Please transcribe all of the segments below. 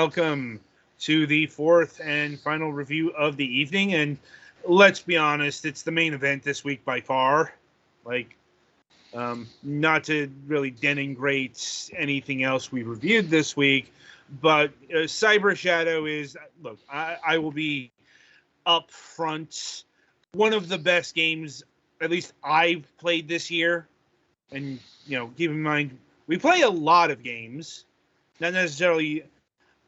welcome to the fourth and final review of the evening. And let's be honest, it's the main event this week by far. Not to really denigrate anything else we reviewed this week, but Cyber Shadow is, look, I will be up front, one of the best games, at least I've played this year. And, keep in mind, we play a lot of games, not necessarily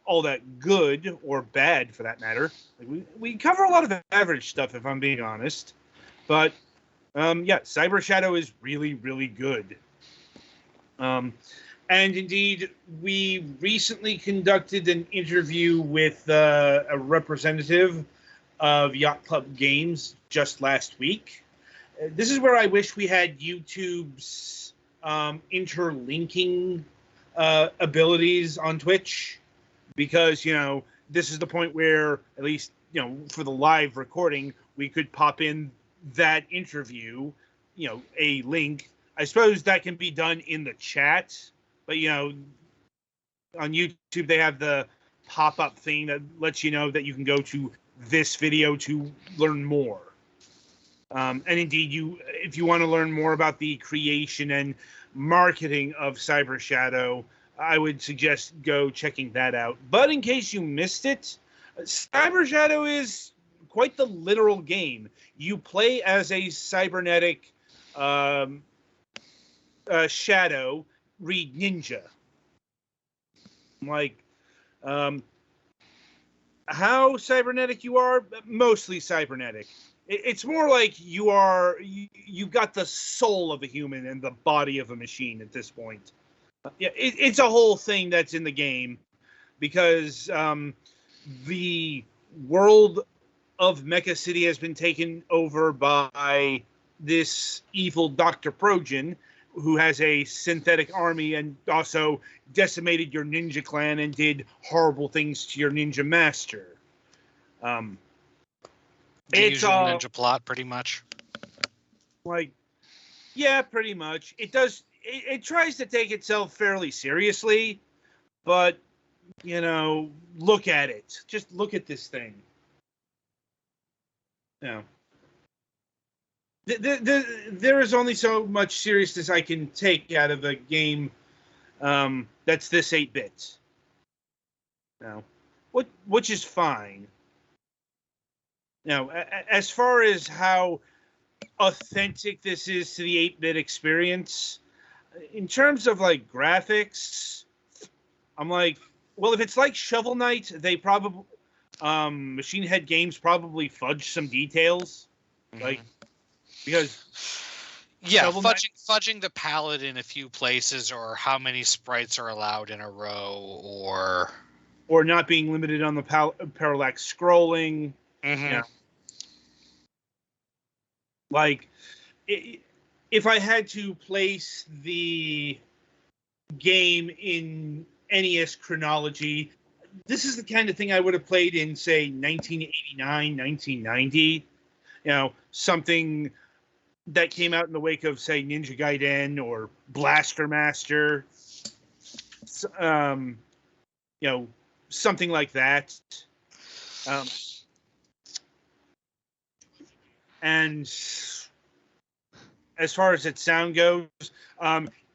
all that good or bad for that matter. We cover a lot of average stuff, if I'm being honest. But, Cyber Shadow is really, really good. And indeed, we recently conducted an interview with a representative of Yacht Club Games just last week. This is where I wish we had YouTube's interlinking abilities on Twitch, because, this is the point where, at least, for the live recording, we could pop in that interview, a link. I suppose that can be done in the chat, but, on YouTube, they have the pop-up thing that lets you know that you can go to this video to learn more. And indeed, if you want to learn more about the creation and marketing of Cyber Shadow, I would suggest go checking that out. But in case you missed it, Cyber Shadow is quite the literal game. You play as a cybernetic shadow, read ninja. How cybernetic you are? Mostly cybernetic. It's more like you've got the soul of a human and the body of a machine at this point. It's a whole thing that's in the game, because the world of Mecha City has been taken over by this evil Dr. Progen, who has a synthetic army and also decimated your ninja clan and did horrible things to your ninja master. The usual ninja plot, pretty much. Pretty much. It does. It tries to take itself fairly seriously, but, look at it. Just look at this thing. There is only so much seriousness I can take out of a game that's this 8-bit. Which is fine. Now, as far as how authentic this is to the 8-bit experience, in terms of graphics, I'm well, if it's like Shovel Knight, they probably Machine Head Games probably fudged some details, because fudging the palette in a few places, or how many sprites are allowed in a row, or not being limited on the parallax scrolling. Mm-hmm. If I had to place the game in NES chronology, this is the kind of thing I would have played in, say, 1989, 1990. Something that came out in the wake of, say, Ninja Gaiden or Blaster Master. Something like that. And as far as its sound goes,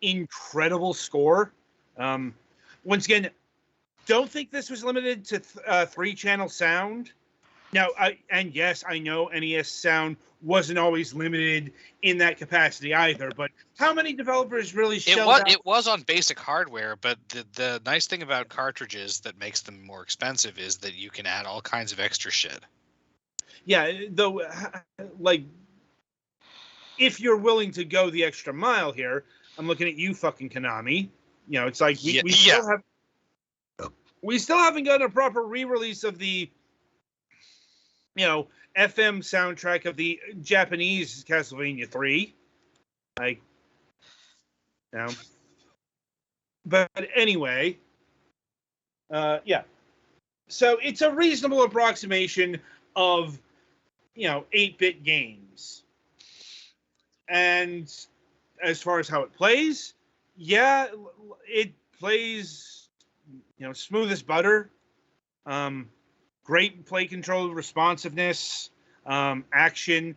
incredible score. Once again, don't think this was limited to 3-channel sound. Now, yes, I know NES sound wasn't always limited in that capacity either, but how many developers really shelled out? It was on basic hardware, but the nice thing about cartridges that makes them more expensive is that you can add all kinds of extra shit. Yeah, though, if you're willing to go the extra mile here, I'm looking at you, fucking Konami. It's like we still haven't gotten a proper re-release of the, FM soundtrack of the Japanese Castlevania 3. But anyway, so it's a reasonable approximation of, 8-bit games. And as far as how it plays, it plays, smooth as butter. Great play control, responsiveness, action.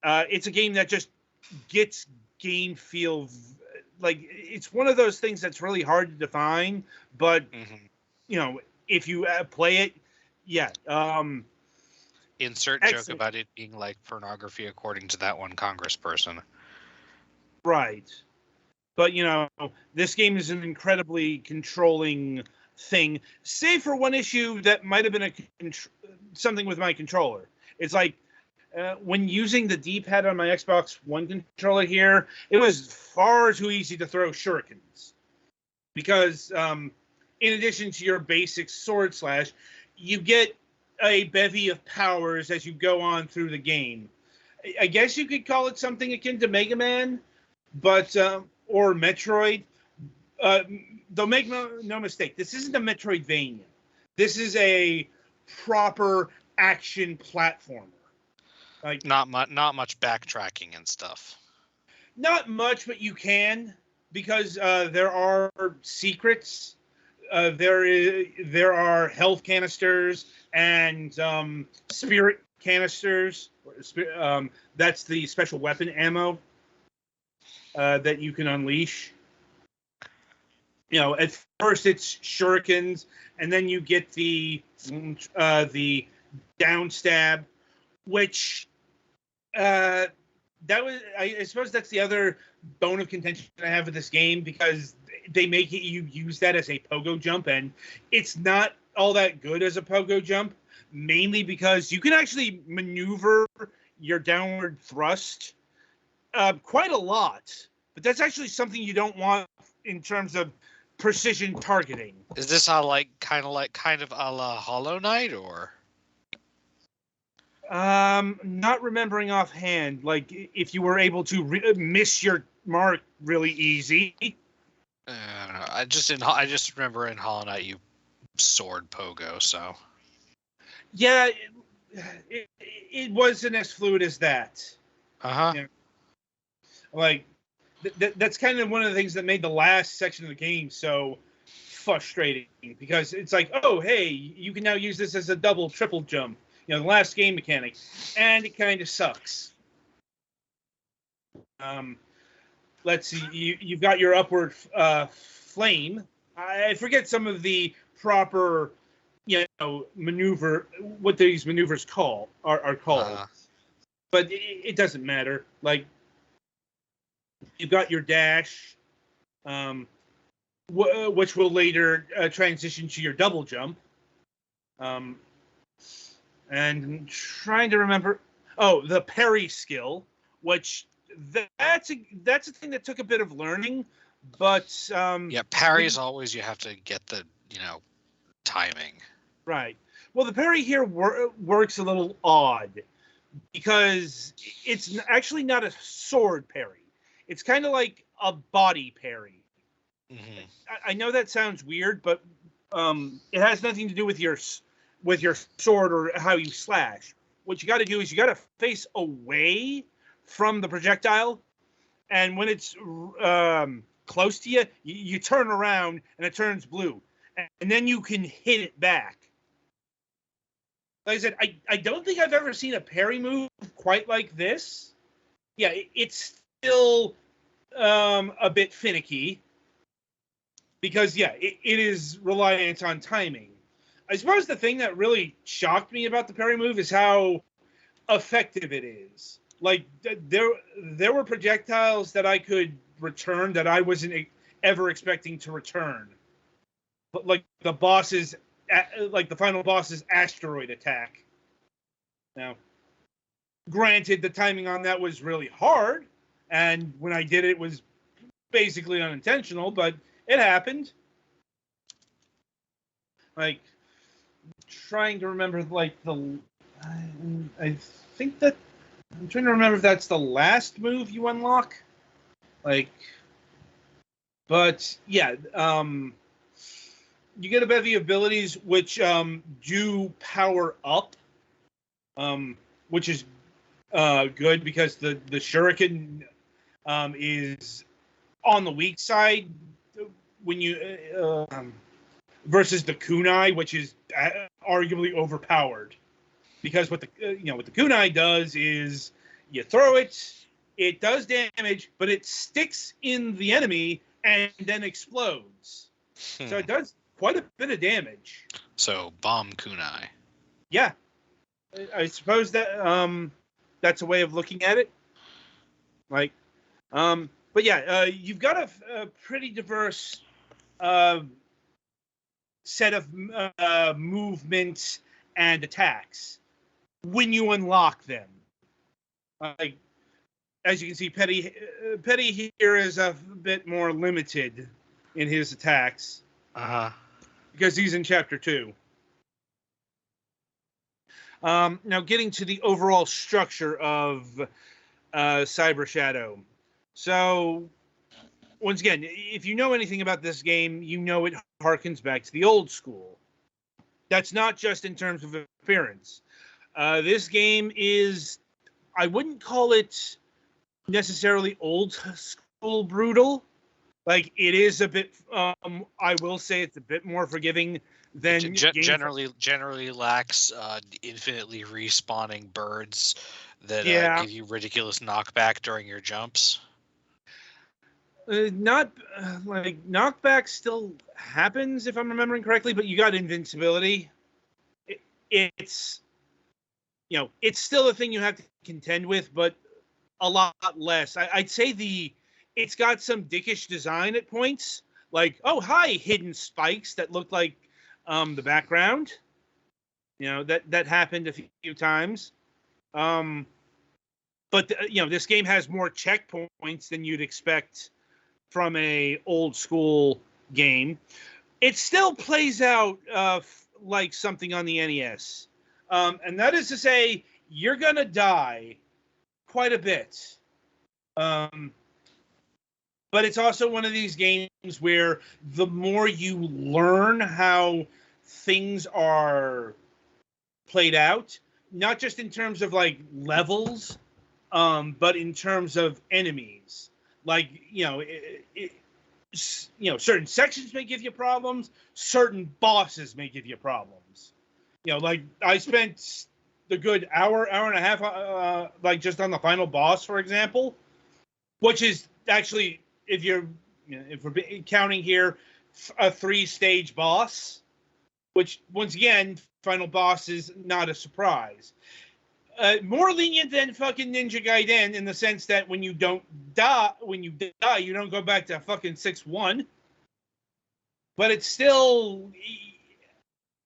It's a game that just gets game feel. Like, it's one of those things that's really hard to define, but if you play it, yeah. Insert joke about it being like pornography, according to that one congressperson. Right. But, this game is an incredibly controlling thing, save for one issue that might have been something with my controller. It's like, when using the D-pad on my Xbox One controller here, it was far too easy to throw shurikens. Because in addition to your basic sword slash, you get a bevy of powers as you go on through the game. I guess you could call it something akin to Mega Man, but or Metroid. Though make no mistake, this isn't a Metroidvania. This is a proper action platformer. Like, not much backtracking and stuff. Not much, but you can, because there are secrets. There are health canisters and spirit canisters. That's the special weapon ammo that you can unleash. At first it's shurikens, and then you get the down stab, which I suppose that's the other bone of contention I have with this game, because they make it you use that as a pogo jump, and it's not all that good as a pogo jump, mainly because you can actually maneuver your downward thrust quite a lot, but that's actually something you don't want in terms of precision targeting. Is this kind of a la Hollow Knight, or? Not remembering offhand. Like, if you were able to miss your mark really easy. I don't know. I just remember in Hollow Knight you sword pogo. So. Yeah, it wasn't as fluid as that. Yeah. Like, that's kind of one of the things that made the last section of the game so frustrating, because it's like, oh, hey, you can now use this as a double, triple jump. The last game mechanic, and it kind of sucks. Let's see. You've got your upward flame. I forget some of the proper, maneuver. What these maneuvers are called, but it doesn't matter. Like, you've got your dash, which will later transition to your double jump. And trying to remember, the parry skill, which that's a thing that took a bit of learning, but parry is always, you have to get the timing. Right. Well, the parry here works a little odd, because it's actually not a sword parry. It's kind of like a body parry. Mm-hmm. I know that sounds weird, but it has nothing to do with your sword or how you slash. What you got to do is you got to face away from the projectile, and when it's close to you, you turn around and it turns blue, and then you can hit it back. Like I said, I don't think I've ever seen a parry move quite like this. Yeah, it's still a bit finicky, because it is reliant on timing. I suppose the thing that really shocked me about the parry move is how effective it is. Like, there were projectiles that I could return that I wasn't ever expecting to return. But like the final boss's asteroid attack. Now, granted, the timing on that was really hard, and when I did it was basically unintentional, but it happened. Like, trying to remember, I think that I'm trying to remember if that's the last move you unlock. But yeah, you get a bevy of abilities which do power up, which is good, because the shuriken is on the weak side when you versus the kunai, which is arguably overpowered. Because what the kunai does is you throw it, it does damage, but it sticks in the enemy and then explodes. So it does quite a bit of damage. So bomb kunai. Yeah, I suppose that that's a way of looking at it. Like, but yeah, you've got a pretty diverse set of movements and attacks when you unlock them. Like, as you can see, Petty here is a bit more limited in his attacks. Because he's in Chapter 2. Now, getting to the overall structure of Cyber Shadow. So, once again, if you know anything about this game, you know it harkens back to the old school. That's not just in terms of appearance. This game is, I wouldn't call it necessarily old school brutal. Like, it is a bit, I will say it's a bit more forgiving than generally lacks infinitely respawning birds that give you ridiculous knockback during your jumps. Knockback still happens if I'm remembering correctly, but you got invincibility. It's still a thing you have to contend with, but a lot less. I'd say it's got some dickish design at points, like, oh hi, hidden spikes that look like the background. That happened a few times. But this game has more checkpoints than you'd expect from a old school game. It still plays out like something on the NES. And that is to say, you're going to die quite a bit. But it's also one of these games where the more you learn how things are played out, not just in terms of like levels, but in terms of enemies. Like, certain sections may give you problems, certain bosses may give you problems. Like I spent the good hour and a half, like just on the final boss, for example, which is actually, if we're counting here, a 3-stage boss, which once again, final boss is not a surprise. More lenient than fucking Ninja Gaiden in the sense that when you die, you don't go back to fucking 6-1. But it's still,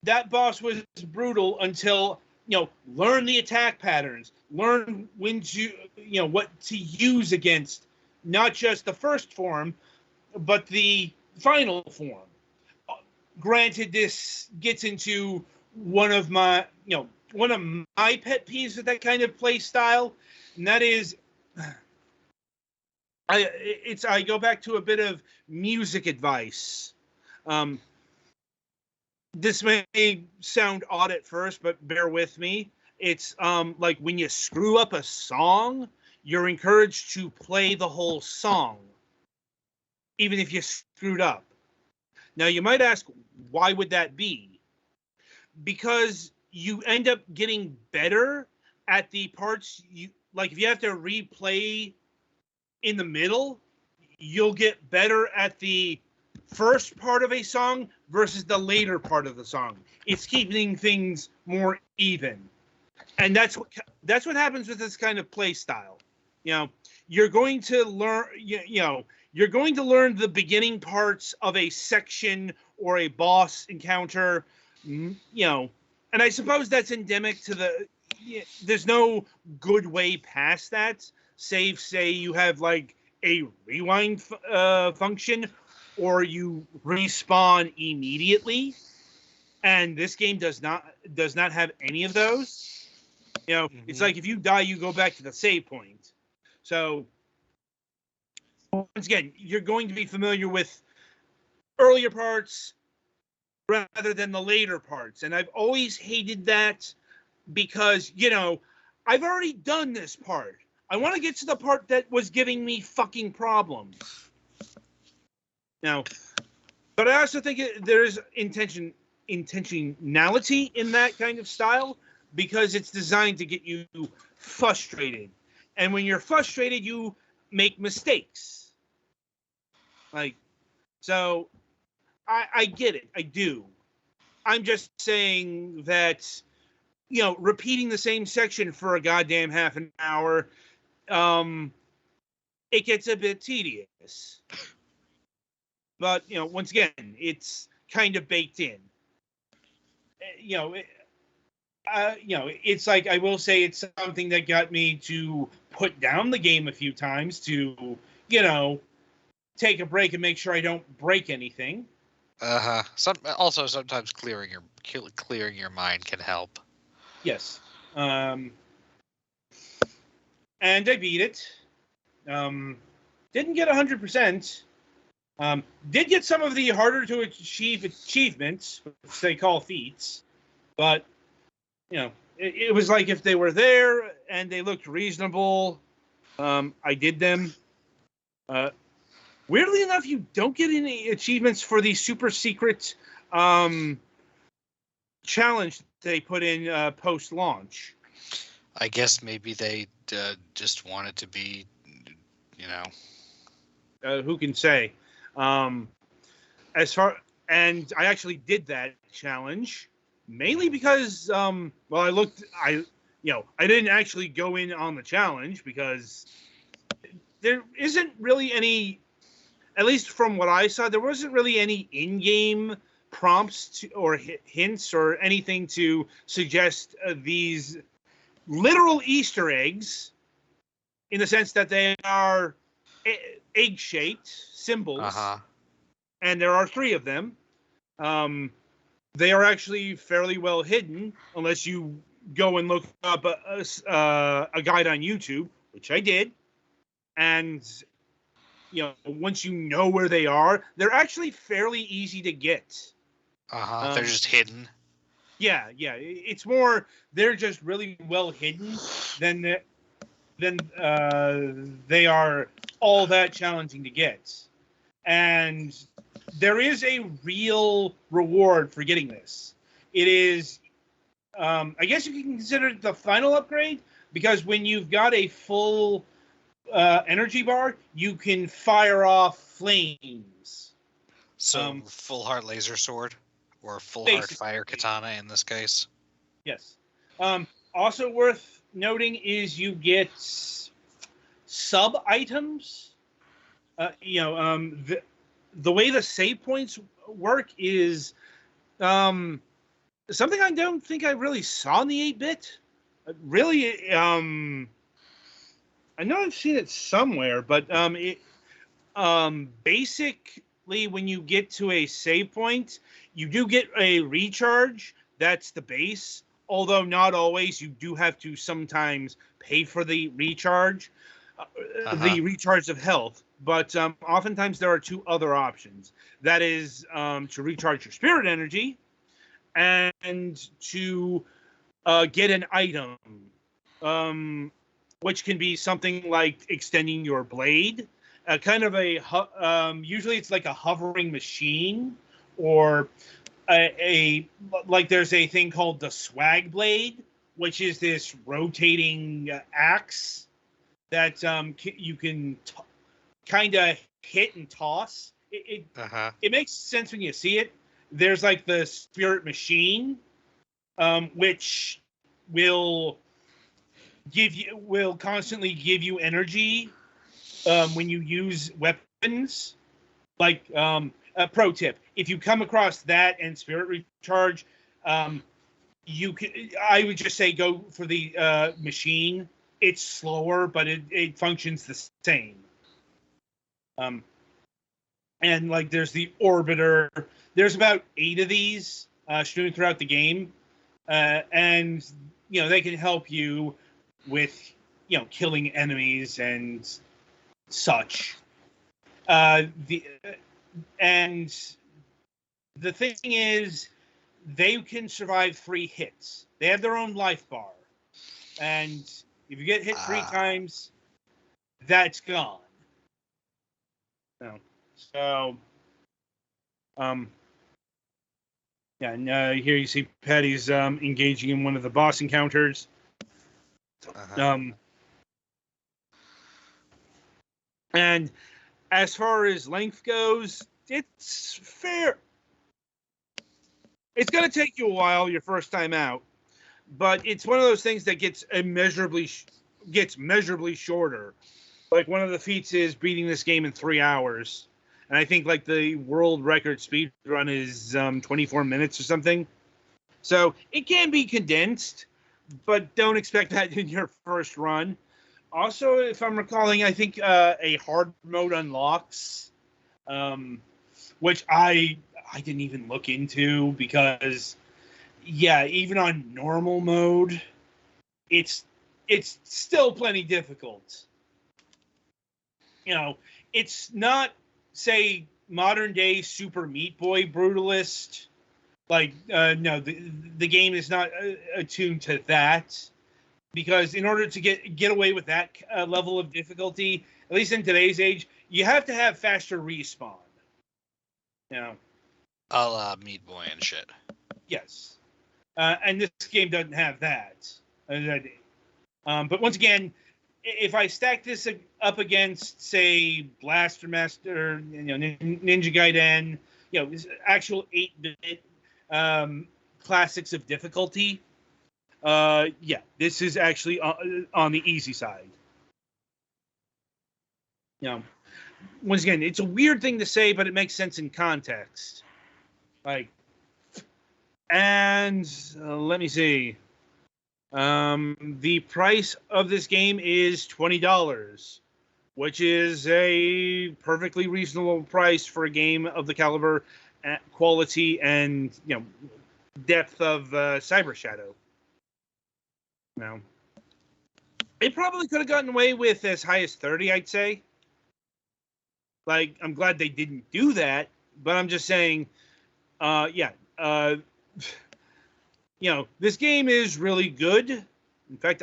that boss was brutal until, learn the attack patterns, learn when to, what to use against not just the first form, but the final form. Granted, this gets into one of my pet peeves with that kind of play style, and that is, I go back to a bit of music advice. This may sound odd at first, but bear with me. It's like when you screw up a song, you're encouraged to play the whole song, even if you screwed up. Now, you might ask, why would that be? Because you end up getting better at the parts like if you have to replay in the middle, you'll get better at the first part of a song versus the later part of the song. It's keeping things more even. And that's what happens with this kind of play style. You're going to learn, you're going to learn the beginning parts of a section or a boss encounter, and I suppose that's endemic to there's no good way past that, save say you have like a rewind function, or you respawn immediately, and this game does not have any of those. It's like if you die, you go back to the save point. So once again, you're going to be familiar with earlier parts rather than the later parts. And I've always hated that because, I've already done this part. I want to get to the part that was giving me fucking problems. Now, But I also think there's intentionality in that kind of style because it's designed to get you frustrated. And when you're frustrated, you make mistakes. So I get it. I do. I'm just saying that, repeating the same section for a goddamn half an hour, it gets a bit tedious. But, once again, it's kind of baked in. It's like, I will say it's something that got me to put down the game a few times to, take a break and make sure I don't break anything. Sometimes clearing your mind can help. Yes. And I beat it. Didn't get 100%. Did get some of the harder to achieve achievements, which they call feats, but it was like if they were there and they looked reasonable, I did them. Weirdly enough, you don't get any achievements for the super secret challenge they put in post-launch. I guess maybe they just want it to be, who can say? And I actually did that challenge mainly because, I didn't actually go in on the challenge because there isn't really any, at least from what I saw, there wasn't really any in-game prompts or hints or anything to suggest these literal Easter eggs, in the sense that they are egg-shaped symbols, and there are 3 of them. They are actually fairly well hidden, unless you go and look up a guide on YouTube, which I did. And, once you know where they are, they're actually fairly easy to get. They're just hidden. Yeah. It's more, they're just really well hidden than they are all that challenging to get. And there is a real reward for getting this. It is, I guess you can consider it the final upgrade, because when you've got a full energy bar, you can fire off flames. So full heart laser sword, or full heart fire katana in this case. Yes. Also worth noting is you get sub items. The way the save points work is something I don't think I really saw in the 8-bit. Really, I know I've seen it somewhere, but basically when you get to a save point, you do get a recharge. That's the base. Although not always, you do have to sometimes pay for the recharge, the recharge of health. But oftentimes there are 2 other options. That is to recharge your spirit energy and to get an item, which can be something like extending your blade, kind of usually it's like a hovering machine, or like there's a thing called the swag blade, which is this rotating axe that you can kind of hit and toss. It makes sense when you see it. There's like the spirit machine, which will constantly give you energy when you use weapons. Like a pro tip: if you come across that and spirit recharge, I would just say go for the machine. It's slower, but it functions the same. And like there's the orbiter. There's about 8 of these strewn throughout the game, and they can help you with killing enemies and such. The thing is, they can survive 3 hits. They have their own life bar, and if you get hit 3 times, that's gone. So Yeah, and here you see Patty's engaging in one of the boss encounters. And as far as length goes, it's fair. It's going to take you a while your first time out, but it's one of those things that gets measurably shorter. Like one of the feats is beating this game in 3 hours, and I think like the world record speed run is 24 minutes or something. So it can be condensed, but don't expect that in your first run. Also, if I'm recalling, I think a hard mode unlocks, which I didn't even look into because, yeah, even on normal mode, it's still plenty difficult. You know, it's not, say, modern day Super Meat Boy Brutalist. Like, no, the game is not attuned to that. Because in order to get away with that level of difficulty, at least in today's age, you have to have faster respawn. You know, a la Meat Boy and shit. Yes, and this game doesn't have that. But once again, if I stack this up against, say, Blaster Master, Ninja Gaiden, actual 8-bit classics of difficulty. Yeah, this is actually on the easy side. Once again, it's a weird thing to say, but it makes sense in context. And let me see. The price of this game is $20, which is a perfectly reasonable price for a game of the caliber, quality, and depth of Cyber Shadow. No. It probably could have gotten away with as high as 30, I'd say. I'm glad they didn't do that, but I'm just saying, this game is really good. In fact,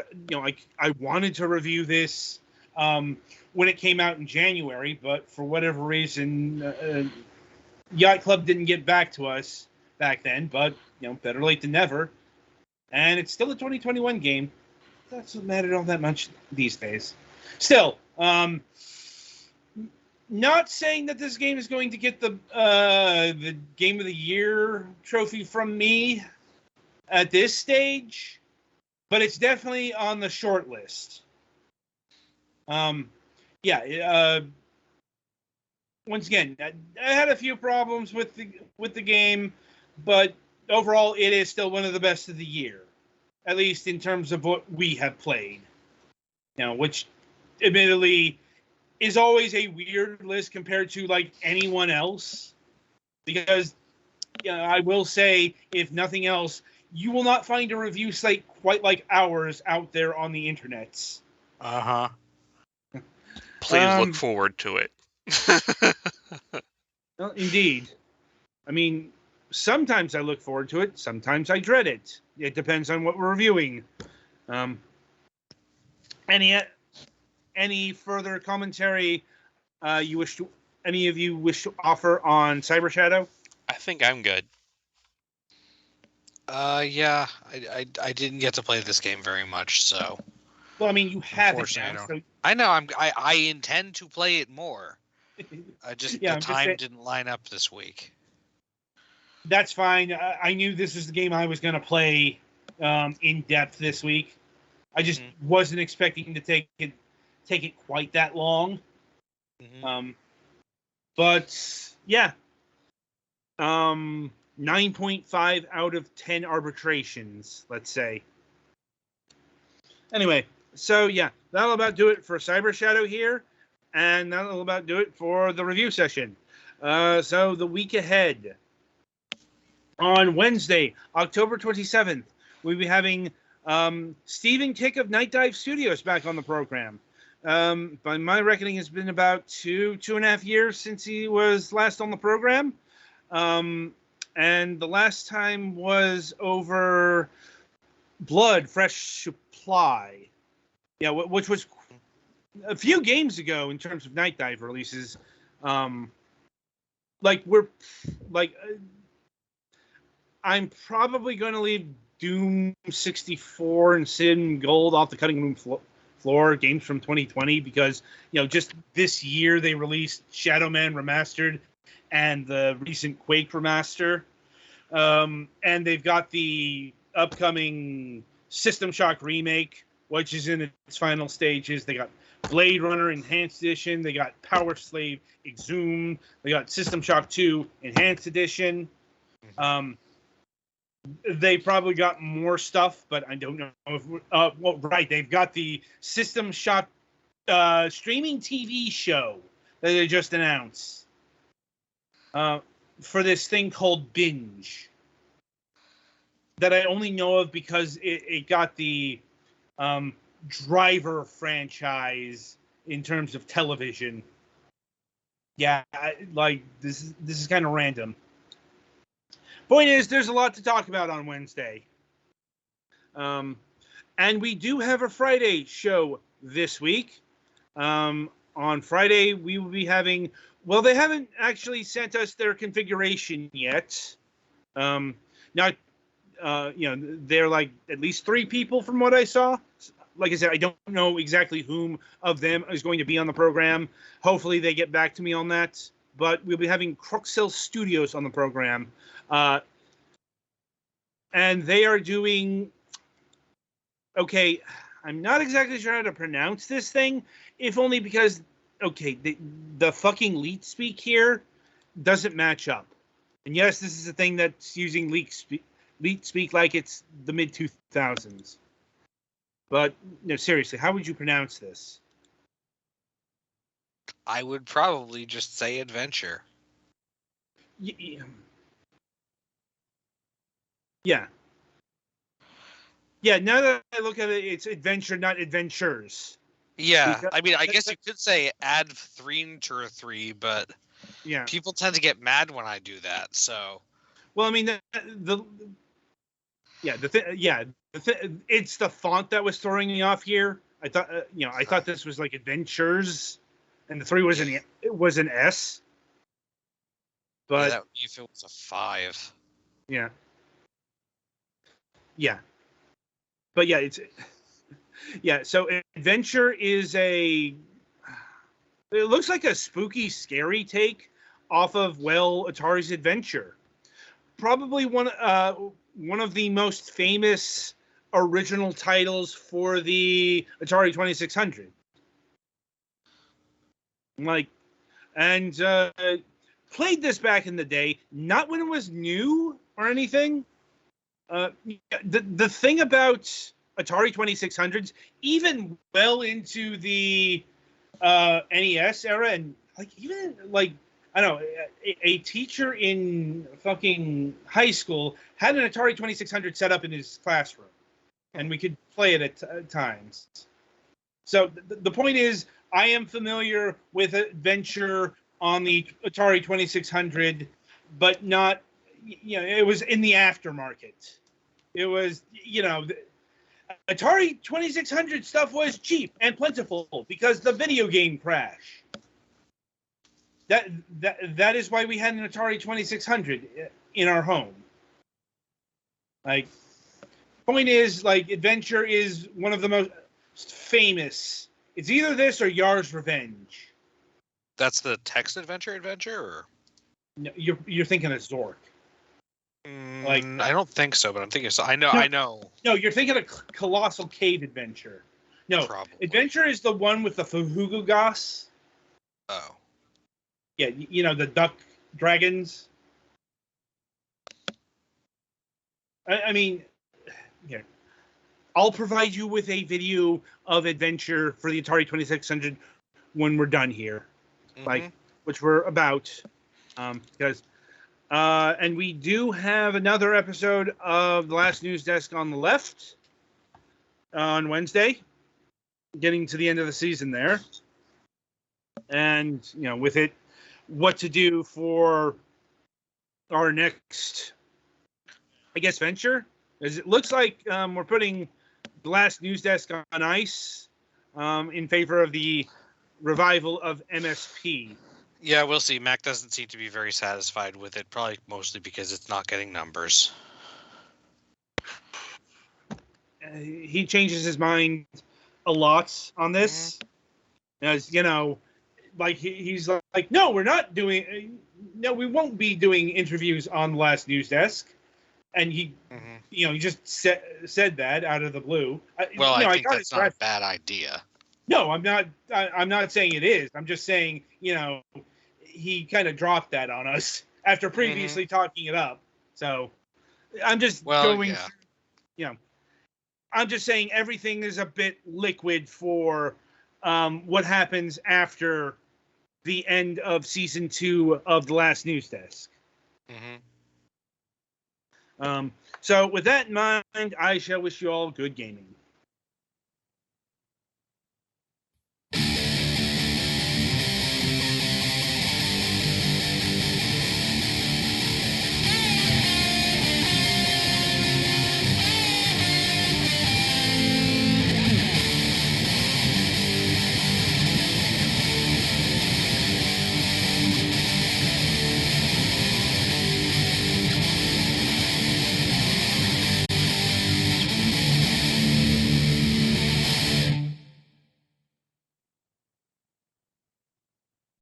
I wanted to review this when it came out in January, but for whatever reason, Yacht Club didn't get back to us back then, but, better late than never. And it's still a 2021 game. Doesn't matter all that much these days. Still, not saying that this game is going to get the Game of the Year trophy from me at this stage, but it's definitely on the short list. Once again, I had a few problems with the game, but overall, it is still one of the best of the year. At least in terms of what we have played. Which admittedly is always a weird list compared to anyone else. Because I will say, if nothing else, you will not find a review site quite like ours out there on the internets. Uh-huh. Please look forward to it. Well, indeed. I mean, sometimes I look forward to it. Sometimes I dread it. It depends on what we're reviewing. Any further commentary any of you wish to offer on Cyber Shadow? I think I'm good. Yeah, I didn't get to play this game very much, so. Well, I mean, you haven't. I know. I intend to play it more. The time didn't line up this week. That's fine. I knew this was the game I was going to play in depth this week. I just wasn't expecting to take it quite that long. Mm-hmm. But yeah, 9.5 out of 10 arbitrations, let's say. Anyway, so yeah, that'll about do it for Cyber Shadow here, and that'll about do it for the review session. So the week ahead. On Wednesday, October 27th, we'll be having Stephen Kick of Night Dive Studios back on the program. By my reckoning, it's been about two and a half years since he was last on the program. And the last time was over Blood Fresh Supply. Yeah, which was a few games ago in terms of Night Dive releases. I'm probably going to leave Doom 64 and Sin Gold off the cutting room floor, games from 2020, because, just this year they released Shadow Man Remastered and the recent Quake Remaster. And they've got the upcoming System Shock remake, which is in its final stages. They got Blade Runner Enhanced Edition. They got Power Slave Exhumed. They got System Shock 2 Enhanced Edition. They probably got more stuff, but I don't know if right. They've got the System Shock streaming TV show that they just announced for this thing called Binge, that I only know of because it got the Driver franchise in terms of television. Yeah, this is kind of random. Point is, there's a lot to talk about on Wednesday. And we do have a Friday show this week. On Friday, we will be having... Well, they haven't actually sent us their configuration yet. Now, they're like at least 3 people from what I saw. Like I said, I don't know exactly whom of them is going to be on the program. Hopefully they get back to me on that. But we'll be having Cruxell Studios on the program. And they are doing... Okay, I'm not exactly sure how to pronounce this thing, if only because, the fucking leet speak here doesn't match up. And yes, this is a thing that's using leet speak like it's the mid-2000s. But, no, seriously, how would you pronounce this? I would probably just say adventure. Yeah. Yeah, now that I look at it, it's adventure, not adventures. Yeah, I mean, I guess you could say adventure 3, but yeah, people tend to get mad when I do that, so... Well, I mean, it's the font that was throwing me off here. I thought, I thought this was like adventures, and the 3 was an S. But yeah, that would be if it was a 5. Yeah. Yeah. But yeah, so adventure is it looks like a spooky, scary take off of, Atari's Adventure. Probably one of the most famous original titles for the Atari 2600. Played this back in the day, not when it was new or anything. The thing about Atari 2600s, even well into the NES era, and I don't know, a teacher in fucking high school had an Atari 2600 set up in his classroom, and we could play it at times. So the point is, I am familiar with Adventure on the Atari 2600, but not, it was in the aftermarket. It was, Atari 2600 stuff was cheap and plentiful because the video game crash. That is why we had an Atari 2600 in our home. Point is, Adventure is one of the most famous. It's either this or Yar's Revenge. That's the text adventure, or? No, you're thinking of Zork. I don't think so, but I'm thinking so. I know. No, you're thinking of Colossal Cave Adventure. No, probably. Adventure is the one with the Fahugugas. Oh. Yeah, the duck dragons. I mean, yeah. I'll provide you with a video of Adventure for the Atari 2600 when we're done here. Mm-hmm. Which we're about. Because... and we do have another episode of The Last News Desk on the Left on Wednesday, getting to the end of the season there. And, with it, what to do for our next, venture. As it looks like we're putting The Last News Desk on ice in favor of the revival of MSP. Yeah, we'll see. Mac doesn't seem to be very satisfied with it, probably mostly because it's not getting numbers. He changes his mind a lot on this. As you know, like he's like, no, we're not doing. No, we won't be doing interviews on the Last News Desk. And he, he just said that out of the blue. Well, I think that's not a bad idea. No, I'm not. I'm not saying it is. I'm just saying, he kind of dropped that on us after previously talking it up. So I'm just going. Yeah. I'm just saying everything is a bit liquid for what happens after the end of season 2 of the Last News Desk. So with that in mind, I shall wish you all good gaming.